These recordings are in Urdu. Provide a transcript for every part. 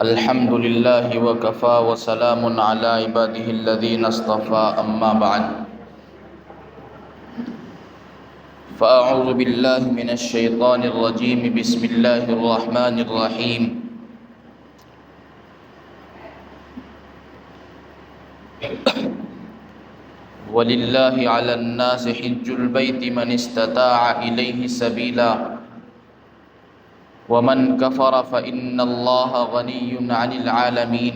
الحمد لله وكفى وسلام على عباده الذين اصطفى أما بعد فأعوذ بالله من الشيطان الرجيم بسم الله الرحمن الرحيم ولله على الناس حج البيت من استطاع إليه سبيلا ومن كفر فإن الله غني عن العالمين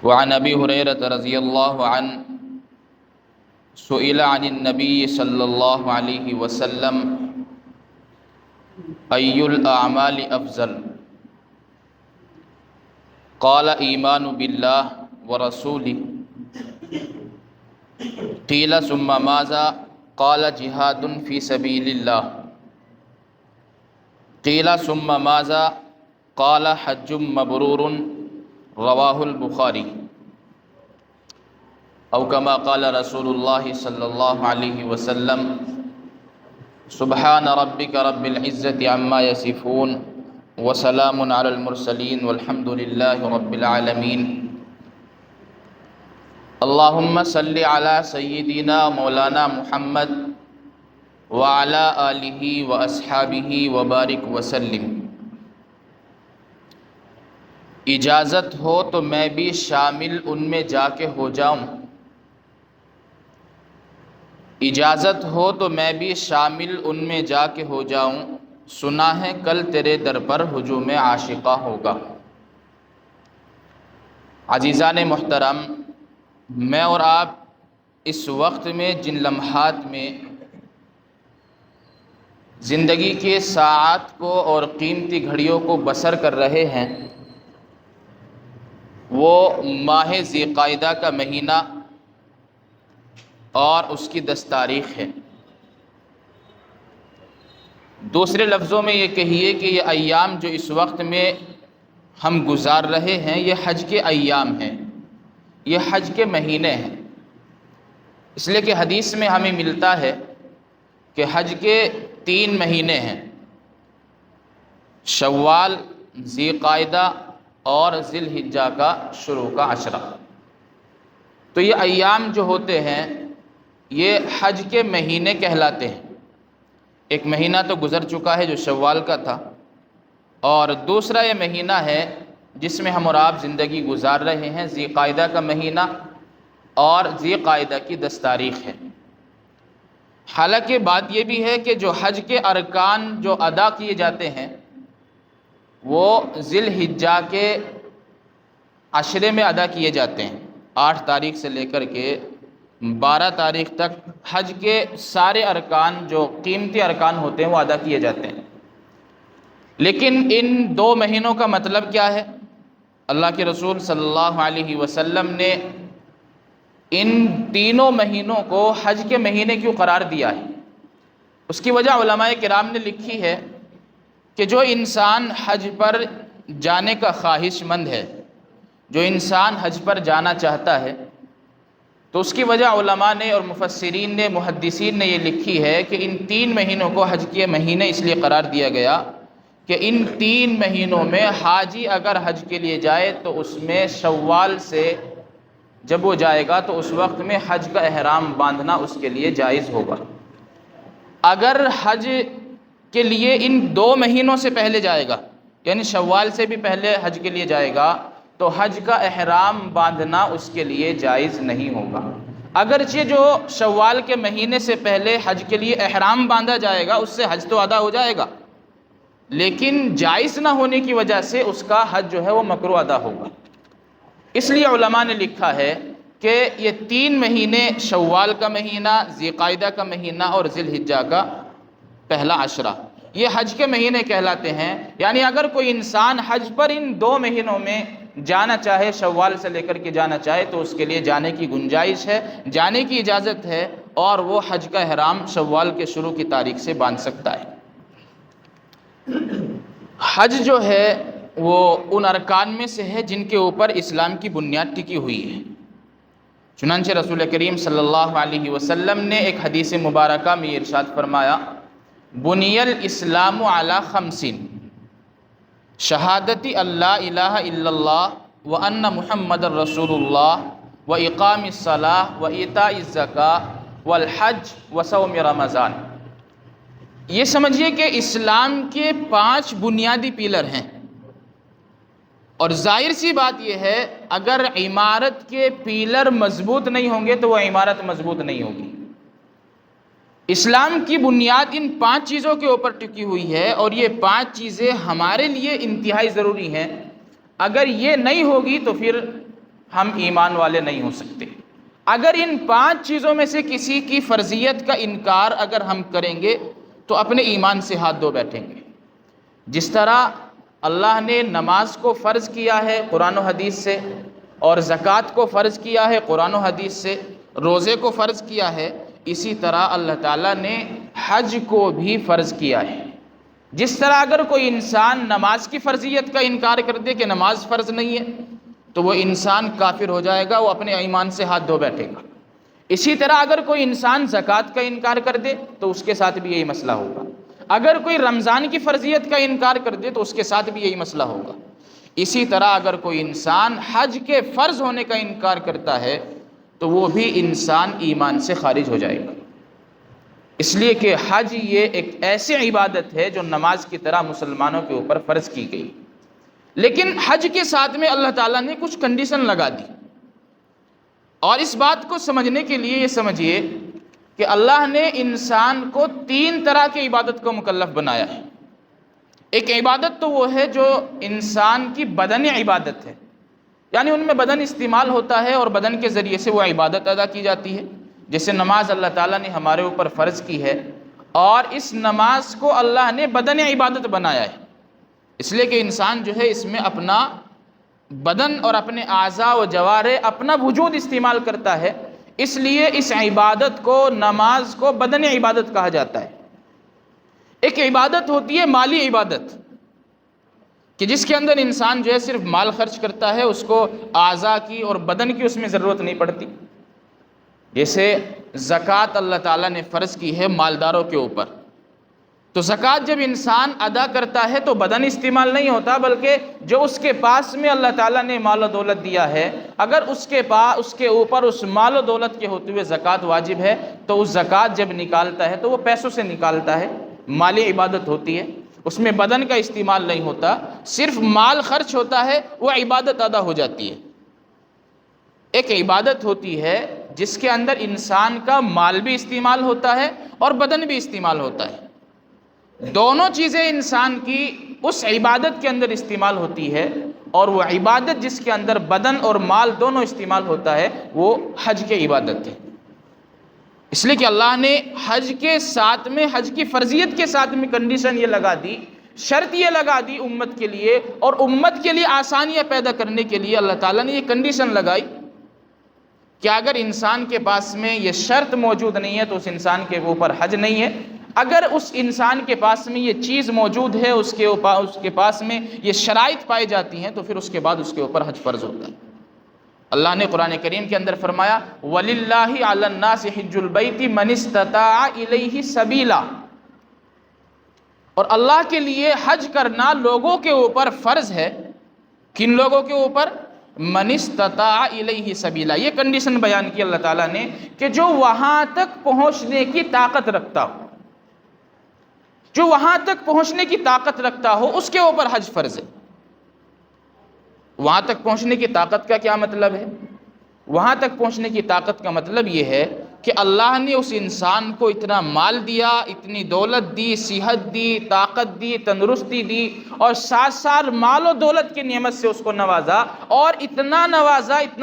وعن أبي هريرة رضي الله عنه سئل عن النبي صلى الله عليه وسلم أي الأعمال أفضل قال إيمان بالله ورسوله قيل ثم ماذا قال جهاد في سبيل الله قيل ثم ماذا قال حج مبرور رواه البخاري او كما قال رسول الله صلى الله عليه وسلم سبحان ربك رب العزة عما يصفون وسلام على المرسلين والحمد لله رب العالمين اللهم صل على سيدنا مولانا محمد وعلى آلہ واصحابہ وبارک وسلم۔ اجازت ہو تو میں بھی شامل ان میں جا کے ہو جاؤں، اجازت ہو تو میں بھی شامل ان میں جا کے ہو جاؤں، سنا ہے کل تیرے در پر ہجوم عاشقہ ہوگا۔ عزیزان محترم، میں اور آپ اس وقت میں جن لمحات میں زندگی کے ساعات کو اور قیمتی گھڑیوں کو بسر کر رہے ہیں، وہ ماہ ذی قعدہ کا مہینہ اور اس کی 10 تاریخ ہے۔ دوسرے لفظوں میں یہ کہیے کہ یہ ایام جو اس وقت میں ہم گزار رہے ہیں یہ حج کے ایام ہیں، یہ حج کے مہینے ہیں، اس لیے کہ حدیث میں ہمیں ملتا ہے کہ حج کے 3 مہینے ہیں، شوال، ذی قعدہ اور ذی الحجہ کا شروع کا عشرہ۔ تو یہ ایام جو ہوتے ہیں یہ حج کے مہینے کہلاتے ہیں۔ ایک مہینہ تو گزر چکا ہے جو شوال کا تھا، اور دوسرا یہ مہینہ ہے جس میں ہم اور آپ زندگی گزار رہے ہیں، ذی قعدہ کا مہینہ، اور ذی قعدہ کی 10 تاریخ ہے۔ حالانکہ بات یہ بھی ہے کہ جو حج کے ارکان جو ادا کیے جاتے ہیں وہ ذی الحجہ کے عشرے میں ادا کیے جاتے ہیں۔ 8 تاریخ سے لے کر کے 12 تاریخ تک حج کے سارے ارکان جو قیمتی ارکان ہوتے ہیں وہ ادا کیے جاتے ہیں۔ لیکن ان 2 مہینوں کا مطلب کیا ہے؟ اللہ کے رسول صلی اللہ علیہ وسلم نے ان تینوں مہینوں کو حج کے مہینے کیوں قرار دیا ہے؟ اس کی وجہ علماء کرام نے لکھی ہے کہ جو انسان حج پر جانے کا خواہش مند ہے، جو انسان حج پر جانا چاہتا ہے، تو اس کی وجہ علماء نے اور مفسرین نے، محدثین نے یہ لکھی ہے کہ ان 3 مہینوں کو حج کے مہینے اس لیے قرار دیا گیا کہ ان 3 مہینوں میں حاجی اگر حج کے لیے جائے تو اس میں شوال سے جب وہ جائے گا تو اس وقت میں حج کا احرام باندھنا اس کے لیے جائز ہوگا۔ اگر حج کے لیے ان 2 مہینوں سے پہلے جائے گا، یعنی شوال سے بھی پہلے حج کے لیے جائے گا، تو حج کا احرام باندھنا اس کے لیے جائز نہیں ہوگا۔ اگرچہ جو شوال کے مہینے سے پہلے حج کے لیے احرام باندھا جائے گا اس سے حج تو ادا ہو جائے گا، لیکن جائز نہ ہونے کی وجہ سے اس کا حج جو ہے وہ مکروہ ادا ہوگا۔ اس لیے علماء نے لکھا ہے کہ یہ 3 مہینے، شوال کا مہینہ، ذی قعدہ کا مہینہ اور ذی الحجہ کا پہلا عشرہ، یہ حج کے مہینے کہلاتے ہیں۔ یعنی اگر کوئی انسان حج پر ان 2 مہینوں میں جانا چاہے، شوال سے لے کر کے جانا چاہے، تو اس کے لیے جانے کی گنجائش ہے، جانے کی اجازت ہے، اور وہ حج کا احرام شوال کے شروع کی تاریخ سے باندھ سکتا ہے۔ حج جو ہے وہ ان ارکان میں سے ہے جن کے اوپر اسلام کی بنیاد ٹکی ہوئی ہے۔ چنانچہ رسول کریم صلی اللہ علیہ وسلم نے ایک حدیث مبارکہ میں ارشاد فرمایا بنی الاسلام علی خمسین، شہادتی اللہ الہ الا اللہ وان محمد الرسول اللہ واقام الصلاۃ وایتاء الزکاۃ والحج وصوم رمضان۔ یہ سمجھیے کہ اسلام کے 5 بنیادی پیلر ہیں، اور ظاہر سی بات یہ ہے اگر عمارت کے پیلر مضبوط نہیں ہوں گے تو وہ عمارت مضبوط نہیں ہوگی۔ اسلام کی بنیاد ان 5 چیزوں کے اوپر ٹکی ہوئی ہے، اور یہ 5 چیزیں ہمارے لیے انتہائی ضروری ہیں۔ اگر یہ نہیں ہوگی تو پھر ہم ایمان والے نہیں ہو سکتے۔ اگر ان 5 چیزوں میں سے کسی کی فرضیت کا انکار اگر ہم کریں گے تو اپنے ایمان سے ہاتھ دھو بیٹھیں گے۔ جس طرح اللہ نے نماز کو فرض کیا ہے قرآن و حدیث سے، اور زکوٰۃ کو فرض کیا ہے قرآن و حدیث سے، روزے کو فرض کیا ہے، اسی طرح اللہ تعالیٰ نے حج کو بھی فرض کیا ہے۔ جس طرح اگر کوئی انسان نماز کی فرضیت کا انکار کر دے کہ نماز فرض نہیں ہے تو وہ انسان کافر ہو جائے گا، وہ اپنے ایمان سے ہاتھ دھو بیٹھے گا۔ اسی طرح اگر کوئی انسان زکوٰۃ کا انکار کر دے تو اس کے ساتھ بھی یہی مسئلہ ہوگا۔ اگر کوئی رمضان کی فرضیت کا انکار کر دے تو اس کے ساتھ بھی یہی مسئلہ ہوگا۔ اسی طرح اگر کوئی انسان حج کے فرض ہونے کا انکار کرتا ہے تو وہ بھی انسان ایمان سے خارج ہو جائے گا، اس لیے کہ حج یہ ایک ایسی عبادت ہے جو نماز کی طرح مسلمانوں کے اوپر فرض کی گئی۔ لیکن حج کے ساتھ میں اللہ تعالیٰ نے کچھ کنڈیشن لگا دی، اور اس بات کو سمجھنے کے لیے یہ سمجھیے کہ اللہ نے انسان کو 3 طرح کی عبادت کو مکلف بنایا ہے۔ ایک عبادت تو وہ ہے جو انسان کی بدنی عبادت ہے، یعنی ان میں بدن استعمال ہوتا ہے اور بدن کے ذریعے سے وہ عبادت ادا کی جاتی ہے، جیسے نماز اللہ تعالیٰ نے ہمارے اوپر فرض کی ہے، اور اس نماز کو اللہ نے بدن عبادت بنایا ہے، اس لیے کہ انسان جو ہے اس میں اپنا بدن اور اپنے اعضاء و جوارح اپنا وجود استعمال کرتا ہے، اس لیے اس عبادت کو، نماز کو بدن عبادت کہا جاتا ہے۔ ایک عبادت ہوتی ہے مالی عبادت، کہ جس کے اندر انسان جو ہے صرف مال خرچ کرتا ہے، اس کو اعضاء کی اور بدن کی اس میں ضرورت نہیں پڑتی۔ جیسے زکوٰۃ اللہ تعالیٰ نے فرض کی ہے مالداروں کے اوپر، تو زکوٰۃ جب انسان ادا کرتا ہے تو بدن استعمال نہیں ہوتا، بلکہ جو اس کے پاس میں اللہ تعالیٰ نے مال و دولت دیا ہے، اگر اس کے اوپر اس مال و دولت کے ہوتے ہوئے زکوٰۃ واجب ہے تو اس زکوٰۃ جب نکالتا ہے تو وہ پیسوں سے نکالتا ہے، مالی عبادت ہوتی ہے، اس میں بدن کا استعمال نہیں ہوتا، صرف مال خرچ ہوتا ہے، وہ عبادت ادا ہو جاتی ہے۔ ایک عبادت ہوتی ہے جس کے اندر انسان کا مال بھی استعمال ہوتا ہے اور بدن بھی استعمال ہوتا ہے، دونوں چیزیں انسان کی اس عبادت کے اندر استعمال ہوتی ہے، اور وہ عبادت جس کے اندر بدن اور مال دونوں استعمال ہوتا ہے وہ حج کی عبادت ہے۔ اس لیے کہ اللہ نے حج کے ساتھ میں، حج کی فرضیت کے ساتھ میں کنڈیشن یہ لگا دی، شرط یہ لگا دی امت کے لیے، اور امت کے لیے آسانیاں پیدا کرنے کے لیے اللہ تعالیٰ نے یہ کنڈیشن لگائی کہ اگر انسان کے پاس میں یہ شرط موجود نہیں ہے تو اس انسان کے اوپر حج نہیں ہے، اگر اس انسان کے پاس میں یہ چیز موجود ہے، اس کے پاس میں یہ شرائط پائی جاتی ہیں، تو پھر اس کے بعد اس کے اوپر حج فرض ہوتا ہے۔ اللہ نے قرآن کریم کے اندر فرمایا وَلِلَّهِ عَلَى النَّاسِ حِجُّ الْبَيْتِ مَنِ اسْتَطَاعَ إِلَيْهِ سَبِيلًا، اور اللہ کے لیے حج کرنا لوگوں کے اوپر فرض ہے۔ کن لوگوں کے اوپر؟ من استطاع الیہ سبیلا، یہ کنڈیشن بیان کی اللہ تعالیٰ نے کہ جو وہاں تک پہنچنے کی طاقت رکھتا ہو، جو وہاں تک پہنچنے کی طاقت رکھتا ہو اس کے اوپر حج فرض ہے۔ وہاں تک پہنچنے کی طاقت کا کیا مطلب ہے؟ وہاں تک پہنچنے کی طاقت کا مطلب یہ ہے کہ اللہ نے اس انسان کو اتنا مال دیا، اتنی دولت دی، صحت دی، طاقت دی، تندرستی دی، اور ساتھ ساتھ مال و دولت کی نعمت سے اس کو نوازا، اور اتنا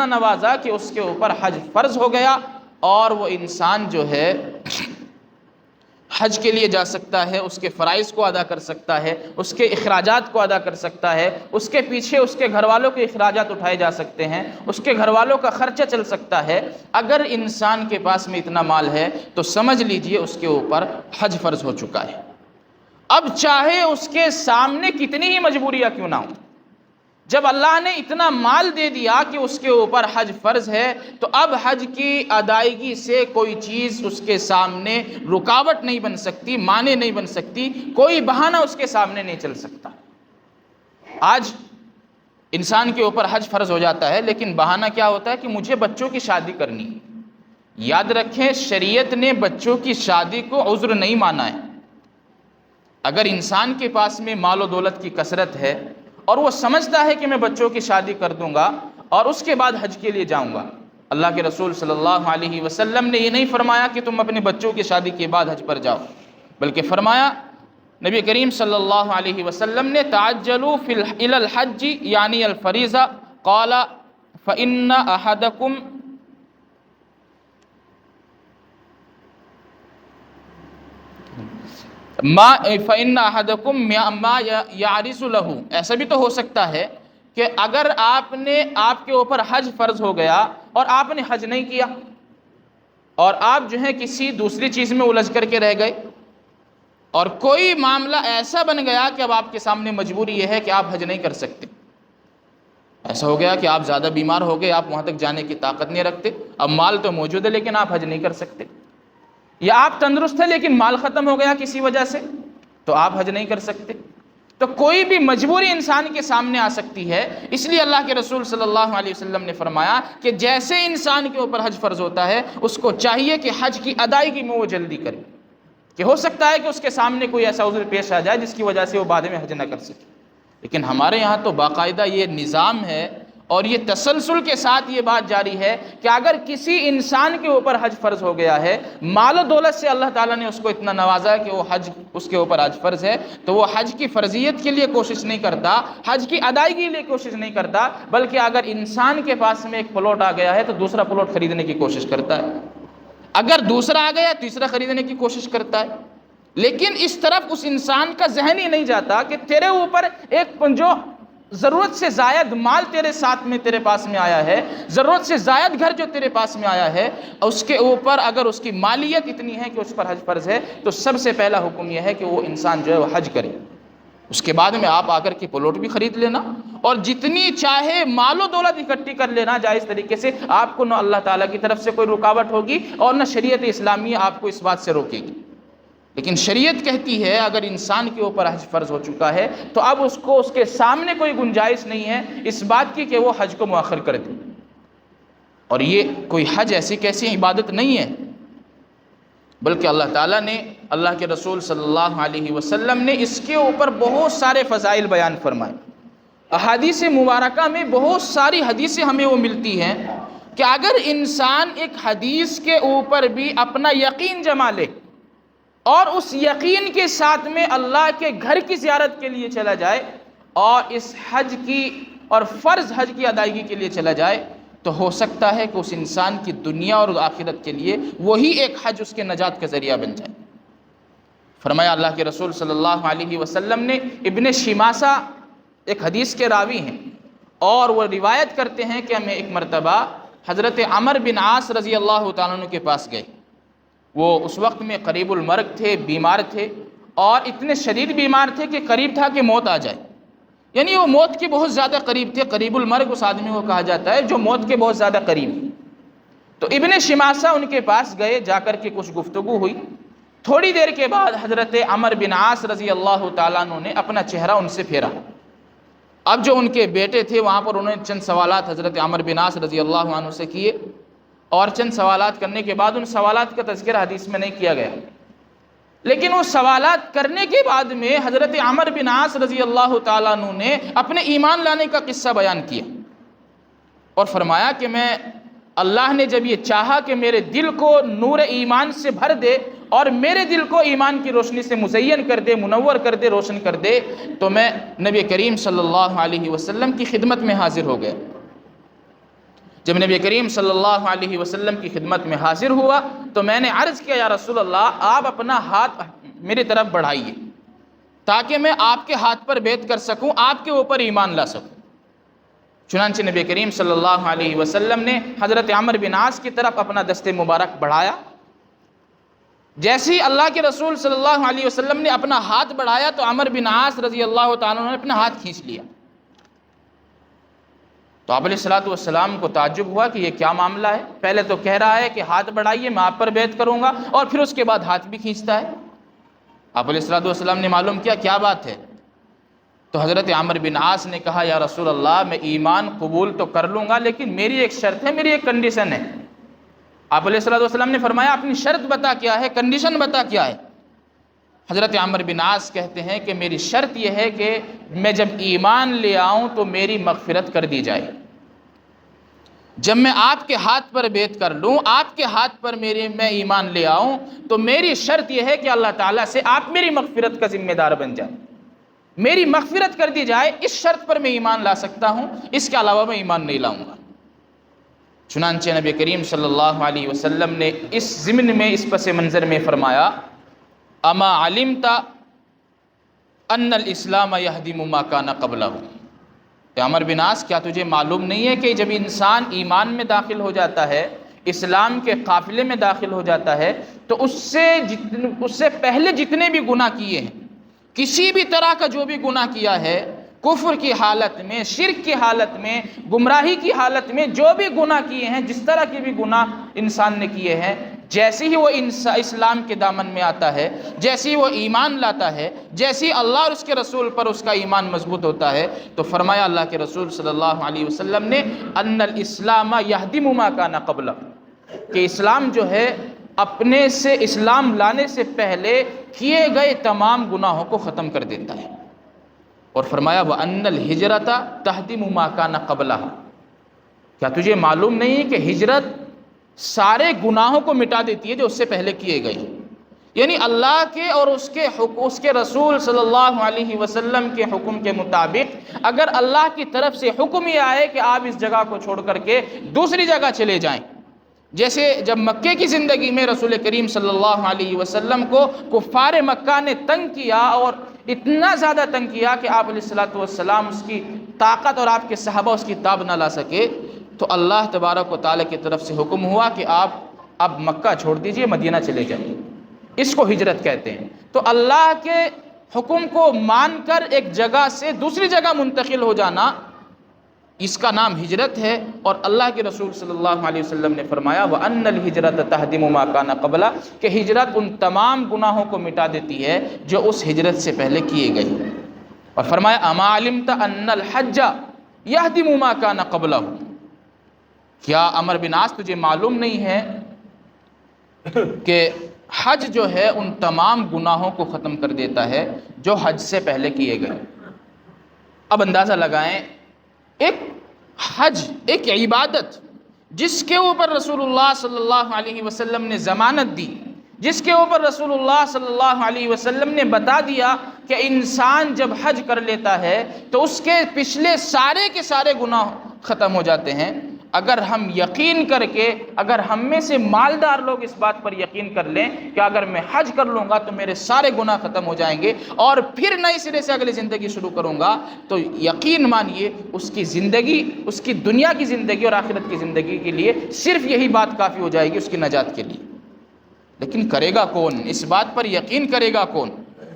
نوازا کہ اس کے اوپر حج فرض ہو گیا، اور وہ انسان جو ہے حج کے لیے جا سکتا ہے، اس کے فرائض کو ادا کر سکتا ہے، اس کے اخراجات کو ادا کر سکتا ہے، اس کے پیچھے اس کے گھر والوں کے اخراجات اٹھائے جا سکتے ہیں، اس کے گھر والوں کا خرچہ چل سکتا ہے۔ اگر انسان کے پاس میں اتنا مال ہے تو سمجھ لیجئے اس کے اوپر حج فرض ہو چکا ہے۔ اب چاہے اس کے سامنے کتنی ہی مجبوریاں کیوں نہ ہوں، جب اللہ نے اتنا مال دے دیا کہ اس کے اوپر حج فرض ہے، تو اب حج کی ادائیگی سے کوئی چیز اس کے سامنے رکاوٹ نہیں بن سکتی، مانع نہیں بن سکتی، کوئی بہانہ اس کے سامنے نہیں چل سکتا۔ آج انسان کے اوپر حج فرض ہو جاتا ہے، لیکن بہانہ کیا ہوتا ہے کہ مجھے بچوں کی شادی کرنی ہے۔ یاد رکھیں، شریعت نے بچوں کی شادی کو عذر نہیں مانا ہے۔ اگر انسان کے پاس میں مال و دولت کی کثرت ہے اور وہ سمجھتا ہے کہ میں بچوں کی شادی کر دوں گا اور اس کے بعد حج کے لیے جاؤں گا، اللہ کے رسول صلی اللہ علیہ وسلم نے یہ نہیں فرمایا کہ تم اپنے بچوں کی شادی کے بعد حج پر جاؤ، بلکہ فرمایا نبی کریم صلی اللہ علیہ وسلم نے تعجلوا الی الحج یعنی الفریضہ، قال فإن أحدكم فإن أحدكم ما يعرض له۔ ایسا بھی تو ہو سکتا ہے کہ اگر آپ کے اوپر حج فرض ہو گیا اور آپ نے حج نہیں کیا اور آپ جو ہے کسی دوسری چیز میں الجھ کر کے رہ گئے، اور کوئی معاملہ ایسا بن گیا کہ اب آپ کے سامنے مجبوری یہ ہے کہ آپ حج نہیں کر سکتے۔ ایسا ہو گیا کہ آپ زیادہ بیمار ہو گئے، آپ وہاں تک جانے کی طاقت نہیں رکھتے، اب مال تو موجود ہے لیکن آپ حج نہیں کر سکتے، یا آپ تندرست ہیں لیکن مال ختم ہو گیا کسی وجہ سے تو آپ حج نہیں کر سکتے۔ تو کوئی بھی مجبوری انسان کے سامنے آ سکتی ہے، اس لیے اللہ کے رسول صلی اللہ علیہ وسلم نے فرمایا کہ جیسے انسان کے اوپر حج فرض ہوتا ہے، اس کو چاہیے کہ حج کی ادائیگی میں وہ جلدی کرے، کہ ہو سکتا ہے کہ اس کے سامنے کوئی ایسا عذر پیش آ جائے جس کی وجہ سے وہ بعد میں حج نہ کر سکے۔ لیکن ہمارے یہاں تو باقاعدہ یہ نظام ہے اور یہ تسلسل کے ساتھ یہ بات جاری ہے کہ اگر کسی انسان کے اوپر حج فرض ہو گیا ہے، مال و دولت سے اللہ تعالیٰ نے اس کو اتنا نوازا ہے کہ وہ حج اس کے اوپر حج فرض ہے، تو وہ حج کی فرضیت کے لیے کوشش نہیں کرتا، حج کی ادائیگی کے لیے کوشش نہیں کرتا، بلکہ اگر انسان کے پاس میں ایک پلاٹ آ گیا ہے تو دوسرا پلاٹ خریدنے کی کوشش کرتا ہے، اگر دوسرا آ گیا تیسرا خریدنے کی کوشش کرتا ہے۔ لیکن اس طرف اس انسان کا ذہن ہی نہیں جاتا کہ تیرے اوپر ایک جو ضرورت سے زائد مال تیرے ساتھ میں تیرے پاس میں آیا ہے، ضرورت سے زائد گھر جو تیرے پاس میں آیا ہے، اس کے اوپر اگر اس کی مالیت اتنی ہے کہ اس پر حج فرض ہے، تو سب سے پہلا حکم یہ ہے کہ وہ انسان جو ہے وہ حج کرے۔ اس کے بعد میں آپ آ کر کے پلاٹ بھی خرید لینا اور جتنی چاہے مال و دولت اکٹھی کر لینا جائز طریقے سے، آپ کو نہ اللہ تعالیٰ کی طرف سے کوئی رکاوٹ ہوگی اور نہ شریعت اسلامیہ آپ کو اس بات سے روکے گی۔ لیکن شریعت کہتی ہے اگر انسان کے اوپر حج فرض ہو چکا ہے تو اب اس کو اس کے سامنے کوئی گنجائش نہیں ہے اس بات کی کہ وہ حج کو مؤخر کر دے۔ اور یہ کوئی حج ایسی کیسی عبادت نہیں ہے، بلکہ اللہ تعالیٰ نے، اللہ کے رسول صلی اللہ علیہ وسلم نے اس کے اوپر بہت سارے فضائل بیان فرمائے۔ احادیث مبارکہ میں بہت ساری حدیثیں ہمیں وہ ملتی ہیں کہ اگر انسان ایک حدیث کے اوپر بھی اپنا یقین جما لے اور اس یقین کے ساتھ میں اللہ کے گھر کی زیارت کے لیے چلا جائے اور اس حج کی اور فرض حج کی ادائیگی کے لیے چلا جائے، تو ہو سکتا ہے کہ اس انسان کی دنیا اور آخرت کے لیے وہی ایک حج اس کے نجات کا ذریعہ بن جائے۔ فرمایا اللہ کے رسول صلی اللہ علیہ وسلم نے، ابن شماسہ ایک حدیث کے راوی ہیں اور وہ روایت کرتے ہیں کہ ہمیں ایک مرتبہ حضرت عمر بن عاص رضی اللہ تعالیٰ عنہ کے پاس گئے۔ وہ اس وقت میں قریب المرگ تھے، بیمار تھے اور اتنے شدید بیمار تھے کہ قریب تھا کہ موت آ جائے، یعنی وہ موت کے بہت زیادہ قریب تھے۔ قریب المرگ اس آدمی کو کہا جاتا ہے جو موت کے بہت زیادہ قریب۔ تو ابن شماسہ ان کے پاس گئے، جا کر کے کچھ گفتگو ہوئی۔ تھوڑی دیر کے بعد حضرت عمر بن عاص رضی اللہ تعالیٰ عنہ نے اپنا چہرہ ان سے پھیرا۔ اب جو ان کے بیٹے تھے وہاں پر انہوں نے چند سوالات حضرت عمر بن عاص رضی اللہ عنہ سے کیے، اور چند سوالات کرنے کے بعد ان سوالات کا تذکرہ حدیث میں نہیں کیا گیا، لیکن وہ سوالات کرنے کے بعد میں حضرت عمر بن عاص رضی اللہ تعالیٰ عنہ نے اپنے ایمان لانے کا قصہ بیان کیا اور فرمایا کہ میں، اللہ نے جب یہ چاہا کہ میرے دل کو نور ایمان سے بھر دے اور میرے دل کو ایمان کی روشنی سے مزین کر دے، منور کر دے، روشن کر دے، تو میں نبی کریم صلی اللہ علیہ وسلم کی خدمت میں حاضر ہو گیا۔ جب نبی کریم صلی اللہ علیہ وسلم کی خدمت میں حاضر ہوا تو میں نے عرض کیا، یا رسول اللہ آپ اپنا ہاتھ میری طرف بڑھائیے تاکہ میں آپ کے ہاتھ پر بیعت کر سکوں، آپ کے اوپر ایمان لا سکوں۔ چنانچہ نبی کریم صلی اللہ علیہ وسلم نے حضرت عمر بن عاص کی طرف اپنا دست مبارک بڑھایا۔ جیسے ہی اللہ کے رسول صلی اللہ علیہ وسلم نے اپنا ہاتھ بڑھایا تو عمر بن عاص رضی اللہ تعالیٰ عنہ نے اپنا ہاتھ کھینچ لیا تو آپ علیہ الصلوۃ والسلام کو تعجب ہوا کہ یہ کیا معاملہ ہے، پہلے تو کہہ رہا ہے کہ ہاتھ بڑھائیے میں آپ پر بیعت کروں گا، اور پھر اس کے بعد ہاتھ بھی کھینچتا ہے۔ آپ علیہ الصلوۃ والسلام نے معلوم کیا کیا بات ہے، تو حضرت عمرو بن عاص نے کہا یا رسول اللہ میں ایمان قبول تو کر لوں گا لیکن میری ایک شرط ہے، میری ایک کنڈیشن ہے۔ آپ علیہ الصلوۃ والسلام نے فرمایا اپنی شرط بتا کیا ہے، کنڈیشن بتا کیا ہے۔ حضرت عمرو بن عاص کہتے ہیں کہ میری شرط یہ ہے کہ میں جب ایمان لے آؤں تو میری مغفرت کر دی جائے، جب میں آپ کے ہاتھ پر بیعت کر لوں، آپ کے ہاتھ پر میں ایمان لے آؤں، تو میری شرط یہ ہے کہ اللہ تعالیٰ سے آپ میری مغفرت کا ذمہ دار بن جائیں، میری مغفرت کر دی جائے، اس شرط پر میں ایمان لا سکتا ہوں، اس کے علاوہ میں ایمان نہیں لاؤں گا۔ چنانچہ نبی کریم صلی اللہ علیہ وسلم نے اس ضمن میں، اس پس منظر میں فرمایا اما علمت ان الاسلام یہدم ما کان قبلہ، کہ عمرو بن عاص کیا تجھے معلوم نہیں ہے کہ جب انسان ایمان میں داخل ہو جاتا ہے، اسلام کے قافلے میں داخل ہو جاتا ہے، تو اس سے پہلے جتنے بھی گناہ کیے ہیں، کسی بھی طرح کا جو بھی گناہ کیا ہے، کفر کی حالت میں، شرک کی حالت میں، گمراہی کی حالت میں جو بھی گناہ کیے ہیں، جس طرح کے بھی گناہ انسان نے کیے ہیں، جیسے ہی وہ اسلام کے دامن میں آتا ہے، جیسے ہی وہ ایمان لاتا ہے، جیسے ہی اللہ اور اس کے رسول پر اس کا ایمان مضبوط ہوتا ہے، تو فرمایا اللہ کے رسول صلی اللہ علیہ وسلم نے ان الاسلام یہدم ما کان قبلہ، کہ اسلام جو ہے اپنے سے، اسلام لانے سے پہلے کیے گئے تمام گناہوں کو ختم کر دیتا ہے۔ اور فرمایا وَأَنَّ الْهِجْرَةَ تَهْدِمُ مَا كَانَ قَبْلَهَا، کیا تجھے معلوم نہیں ہے کہ ہجرت سارے گناہوں کو مٹا دیتی ہے جو اس سے پہلے کیے گئے، یعنی اللہ کے اور اس کے رسول صلی اللہ علیہ وسلم کے حکم کے مطابق اگر اللہ کی طرف سے حکم یہ آئے کہ آپ اس جگہ کو چھوڑ کر کے دوسری جگہ چلے جائیں، جیسے جب مکے کی زندگی میں رسول کریم صلی اللہ علیہ وسلم کو کفار مکہ نے تنگ کیا، اور اتنا زیادہ تنگ کیا کہ آپ علیہ الصلوۃ والسلام اس کی طاقت اور آپ کے صحابہ اس کی تاب نہ لا سکے، تو اللہ تبارک و تعالیٰ کی طرف سے حکم ہوا کہ آپ اب مکہ چھوڑ دیجئے، مدینہ چلے جائیں، اس کو ہجرت کہتے ہیں۔ تو اللہ کے حکم کو مان کر ایک جگہ سے دوسری جگہ منتقل ہو جانا، اس کا نام ہجرت ہے۔ اور اللہ کے رسول صلی اللہ علیہ وسلم نے فرمایا وَأَنَّ الْهِجْرَةَ تَهْدِمُ مَا كَانَ قَبْلَهَا، کہ ہجرت ان تمام گناہوں کو مٹا دیتی ہے جو اس ہجرت سے پہلے کیے گئے۔ اور فرمایا اما علمت ان الحج یہدم ما كان قبلہ، کیا عمرو بن عاص تجھے معلوم نہیں ہے کہ حج جو ہے ان تمام گناہوں کو ختم کر دیتا ہے جو حج سے پہلے کیے گئے۔ اب اندازہ لگائیں، ایک حج، ایک عبادت جس کے اوپر رسول اللہ صلی اللہ علیہ وسلم نے ضمانت دی، جس کے اوپر رسول اللہ صلی اللہ علیہ وسلم نے بتا دیا کہ انسان جب حج کر لیتا ہے تو اس کے پچھلے سارے کے سارے گناہ ختم ہو جاتے ہیں، اگر ہم یقین کر کے، اگر ہم میں سے مالدار لوگ اس بات پر یقین کر لیں کہ اگر میں حج کر لوں گا تو میرے سارے گناہ ختم ہو جائیں گے اور پھر نئی سرے سے اگلی زندگی شروع کروں گا، تو یقین مانیے اس کی زندگی، اس کی دنیا کی زندگی اور آخرت کی زندگی کے لیے صرف یہی بات کافی ہو جائے گی اس کی نجات کے لیے۔ لیکن کرے گا کون؟ اس بات پر یقین کرے گا کون؟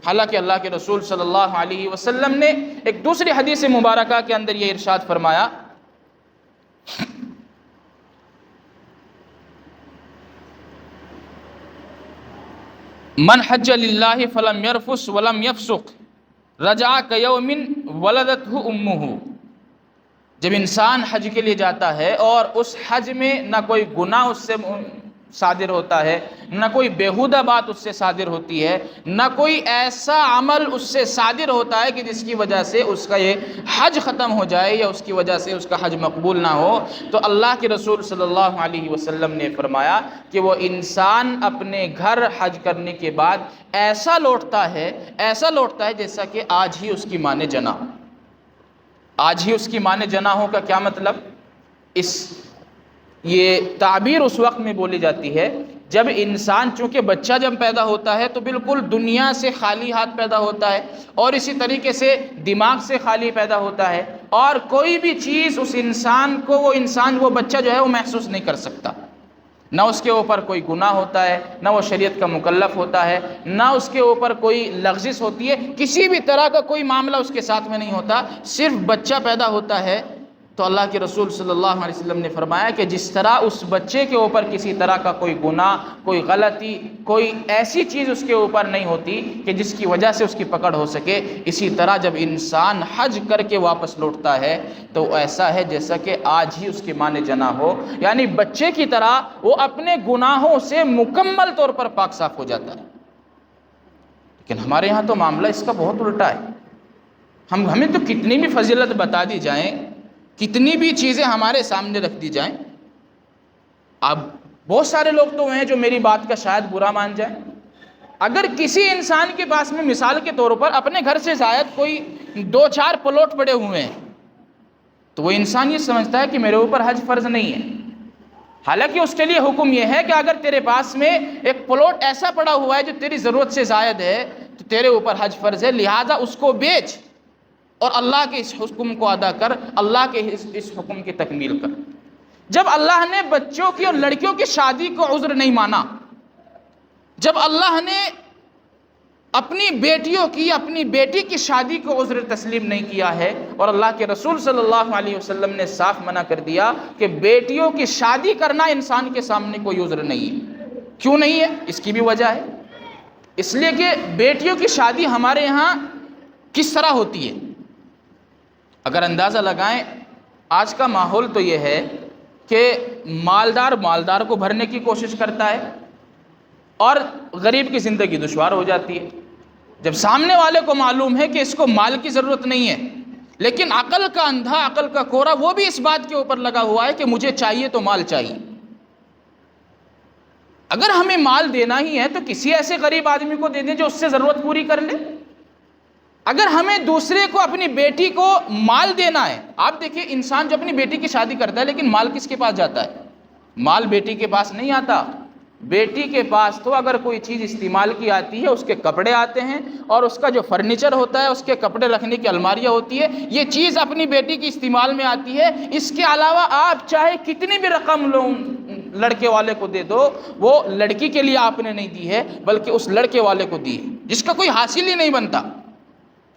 حالانکہ اللہ کے رسول صلی اللہ علیہ وسلم نے ایک دوسری حدیث مبارکہ کے اندر یہ ارشاد فرمایا من حج للہ فلم یرفس ولم یفسق رجع کیوم ولدتہ امہ، جب انسان حج کے لیے جاتا ہے اور اس حج میں نہ کوئی گناہ اس سے صادر ہوتا ہے، نہ کوئی بیہودہ بات اس سے صادر ہوتی ہے، نہ کوئی ایسا عمل اس سے صادر ہوتا ہے کہ جس کی وجہ سے اس کا یہ حج ختم ہو جائے یا اس کی وجہ سے اس کا حج مقبول نہ ہو، تو اللہ کے رسول صلی اللہ علیہ وسلم نے فرمایا کہ وہ انسان اپنے گھر حج کرنے کے بعد ایسا لوٹتا ہے جیسا کہ آج ہی اس کی ماں نے جنا ہو۔ آج ہی اس کی ماں نے جنا ہو کا کیا مطلب؟ یہ تعبیر اس وقت میں بولی جاتی ہے جب انسان، چونکہ بچہ جب پیدا ہوتا ہے تو بالکل دنیا سے خالی ہاتھ پیدا ہوتا ہے، اور اسی طریقے سے دماغ سے خالی پیدا ہوتا ہے، اور کوئی بھی چیز اس انسان کو، وہ بچہ جو ہے وہ محسوس نہیں کر سکتا، نہ اس کے اوپر کوئی گناہ ہوتا ہے، نہ وہ شریعت کا مکلف ہوتا ہے، نہ اس کے اوپر کوئی لغزش ہوتی ہے، کسی بھی طرح کا کوئی معاملہ اس کے ساتھ میں نہیں ہوتا، صرف بچہ پیدا ہوتا ہے تو اللہ کے رسول صلی اللہ علیہ وسلم نے فرمایا کہ جس طرح اس بچے کے اوپر کسی طرح کا کوئی گناہ، کوئی غلطی، کوئی ایسی چیز اس کے اوپر نہیں ہوتی کہ جس کی وجہ سے اس کی پکڑ ہو سکے، اسی طرح جب انسان حج کر کے واپس لوٹتا ہے تو ایسا ہے جیسا کہ آج ہی اس کی ماں نے جنا ہو، یعنی بچے کی طرح وہ اپنے گناہوں سے مکمل طور پر پاک صاف ہو جاتا ہے۔ لیکن ہمارے ہاں تو معاملہ اس کا بہت الٹا ہے۔ ہمیں تو کتنی بھی فضیلت بتا دی جائیں، کتنی بھی چیزیں ہمارے سامنے رکھ دی جائیں، اب بہت سارے لوگ تو ہیں جو میری بات کا شاید برا مان جائیں، اگر کسی انسان کے پاس میں مثال کے طور پر اپنے گھر سے زائد کوئی 2-4 پلاٹ پڑے ہوئے ہیں تو وہ انسان یہ سمجھتا ہے کہ میرے اوپر حج فرض نہیں ہے، حالانکہ اس کے لیے حکم یہ ہے کہ اگر تیرے پاس میں ایک پلاٹ ایسا پڑا ہوا ہے جو تیری ضرورت سے زائد ہے تو تیرے اوپر حج فرض ہے، لہٰذا اس کو بیچ اور اللہ کے اس حکم کو ادا کر، اللہ کے اس حکم کی تکمیل کر۔ جب اللہ نے بچوں کی اور لڑکیوں کی شادی کو عذر نہیں مانا، جب اللہ نے اپنی بیٹیوں کی، اپنی بیٹی کی شادی کو عذر تسلیم نہیں کیا ہے، اور اللہ کے رسول صلی اللہ علیہ وسلم نے صاف منع کر دیا کہ بیٹیوں کی شادی کرنا انسان کے سامنے کوئی عذر نہیں ہے۔ کیوں نہیں ہے؟ اس کی بھی وجہ ہے، اس لیے کہ بیٹیوں کی شادی ہمارے یہاں کس طرح ہوتی ہے، اگر اندازہ لگائیں آج کا ماحول تو یہ ہے کہ مالدار کو بھرنے کی کوشش کرتا ہے اور غریب کی زندگی دشوار ہو جاتی ہے۔ جب سامنے والے کو معلوم ہے کہ اس کو مال کی ضرورت نہیں ہے، لیکن عقل کا اندھا، عقل کا کورا وہ بھی اس بات کے اوپر لگا ہوا ہے کہ مجھے چاہیے تو مال چاہیے۔ اگر ہمیں مال دینا ہی ہے تو کسی ایسے غریب آدمی کو دے دیں جو اس سے ضرورت پوری کر لے۔ اگر ہمیں دوسرے کو اپنی بیٹی کو مال دینا ہے، آپ دیکھیں انسان جو اپنی بیٹی کی شادی کرتا ہے لیکن مال کس کے پاس جاتا ہے؟ مال بیٹی کے پاس نہیں آتا، بیٹی کے پاس تو اگر کوئی چیز استعمال کی آتی ہے اس کے کپڑے آتے ہیں، اور اس کا جو فرنیچر ہوتا ہے، اس کے کپڑے رکھنے کی الماریاں ہوتی ہے، یہ چیز اپنی بیٹی کی استعمال میں آتی ہے۔ اس کے علاوہ آپ چاہے کتنی بھی رقم لڑکے والے کو دے دو، وہ لڑکی کے لیے آپ نے نہیں دی ہے بلکہ اس لڑکے والے کو دی ہے جس کا کوئی حاصل ہی نہیں بنتا۔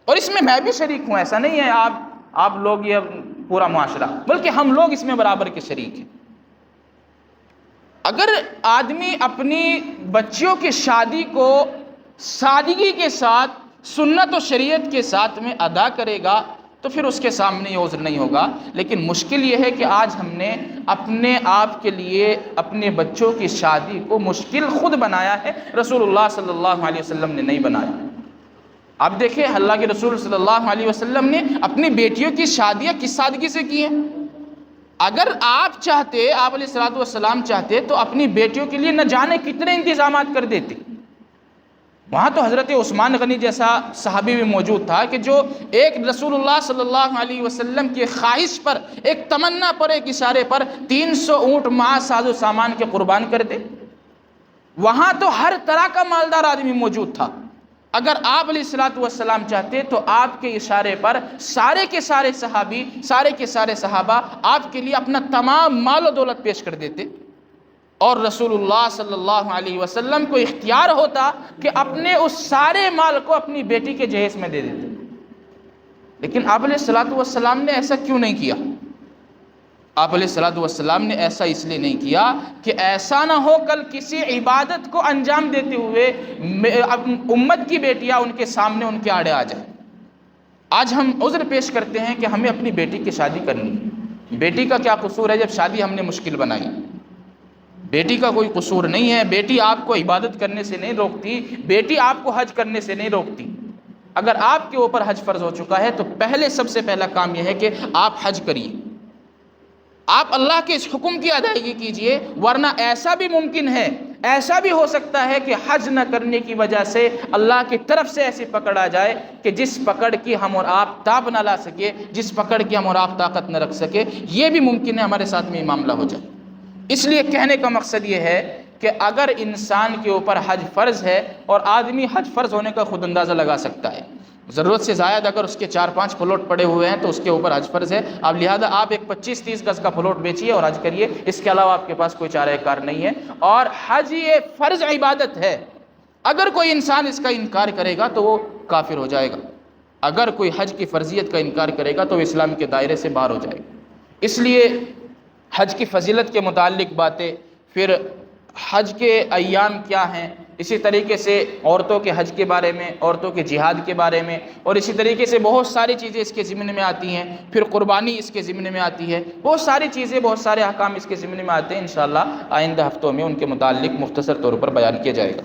اور اس میں بھی شریک ہوں، ایسا نہیں ہے آپ لوگ یہ پورا معاشرہ، بلکہ ہم لوگ اس میں برابر کے شریک ہیں۔ اگر آدمی اپنی بچیوں کی شادی کو سادگی کے ساتھ، سنت و شریعت کے ساتھ میں ادا کرے گا تو پھر اس کے سامنے یہ عذر نہیں ہوگا، لیکن مشکل یہ ہے کہ آج ہم نے اپنے آپ کے لیے اپنے بچوں کی شادی کو مشکل خود بنایا ہے، رسول اللہ صلی اللہ علیہ وسلم نے نہیں بنایا۔ آپ دیکھیں اللہ کے رسول صلی اللہ علیہ وسلم نے اپنی بیٹیوں کی شادیاں کس سادگی سے کی ہیں۔ اگر آپ چاہتے، آپ علیہ الصلوۃ والسلام چاہتے تو اپنی بیٹیوں کے لیے نہ جانے کتنے انتظامات کر دیتے۔ وہاں تو حضرت عثمان غنی جیسا صحابی بھی موجود تھا کہ جو ایک رسول اللہ صلی اللہ علیہ وسلم کی خواہش پر، ایک تمنا پر، ایک اشارے پر 300 اونٹ مع ساز و سامان کے قربان کر دے۔ وہاں تو ہر طرح کا مالدار آدمی موجود تھا۔ اگر آپ علیہ الصلوۃ والسلام چاہتے تو آپ کے اشارے پر سارے کے سارے صحابی، سارے کے سارے صحابہ آپ کے لیے اپنا تمام مال و دولت پیش کر دیتے، اور رسول اللہ صلی اللہ علیہ وسلم کو اختیار ہوتا کہ اپنے اس سارے مال کو اپنی بیٹی کے جہیز میں دے دیتے۔ لیکن آپ علیہ الصلوۃ والسلام نے ایسا کیوں نہیں کیا؟ آپ علیہ الصلوۃ والسلام نے ایسا اس لیے نہیں کیا کہ ایسا نہ ہو کل کسی عبادت کو انجام دیتے ہوئے امت کی بیٹیاں ان کے سامنے ان کے آڑے آ جائیں۔ آج ہم عذر پیش کرتے ہیں کہ ہمیں اپنی بیٹی کی شادی کرنی ہے۔ بیٹی کا کیا قصور ہے جب شادی ہم نے مشکل بنائی؟ بیٹی کا کوئی قصور نہیں ہے، بیٹی آپ کو عبادت کرنے سے نہیں روکتی، بیٹی آپ کو حج کرنے سے نہیں روکتی۔ اگر آپ کے اوپر حج فرض ہو چکا ہے تو سب سے پہلا کام یہ ہے کہ آپ حج کریے، آپ اللہ کے اس حکم کی ادائیگی کیجئے، ورنہ ایسا بھی ممکن ہے، ایسا بھی ہو سکتا ہے کہ حج نہ کرنے کی وجہ سے اللہ کی طرف سے ایسی پکڑ آ جائے کہ جس پکڑ کی ہم اور آپ تاب نہ لا سکے، جس پکڑ کی ہم اور آپ طاقت نہ رکھ سکے، یہ بھی ممکن ہے ہمارے ساتھ میں یہ معاملہ ہو جائے۔ اس لیے کہنے کا مقصد یہ ہے کہ اگر انسان کے اوپر حج فرض ہے، اور آدمی حج فرض ہونے کا خود اندازہ لگا سکتا ہے، ضرورت سے زائد اگر اس کے 4-5 پلاٹ پڑے ہوئے ہیں تو اس کے اوپر حج فرض ہے، اب لہذا آپ ایک 25-30 گز کا پلاٹ بیچیے اور حج کریے، اس کے علاوہ آپ کے پاس کوئی چارہ کار نہیں ہے۔ اور حج یہ فرض عبادت ہے، اگر کوئی انسان اس کا انکار کرے گا تو وہ کافر ہو جائے گا، اگر کوئی حج کی فرضیت کا انکار کرے گا تو وہ اسلام کے دائرے سے باہر ہو جائے گا۔ اس لیے حج کی فضیلت کے متعلق باتیں، پھر حج کے ایام کیا ہیں، اسی طریقے سے عورتوں کے حج کے بارے میں، عورتوں کے جہاد کے بارے میں، اور اسی طریقے سے بہت ساری چیزیں اس کے ضمن میں آتی ہیں، پھر قربانی اس کے ضمن میں آتی ہے، بہت ساری چیزیں، بہت سارے احکام اس کے ضمن میں آتے ہیں۔ انشاءاللہ آئندہ ہفتوں میں ان کے متعلق مختصر طور پر بیان کیا جائے گا۔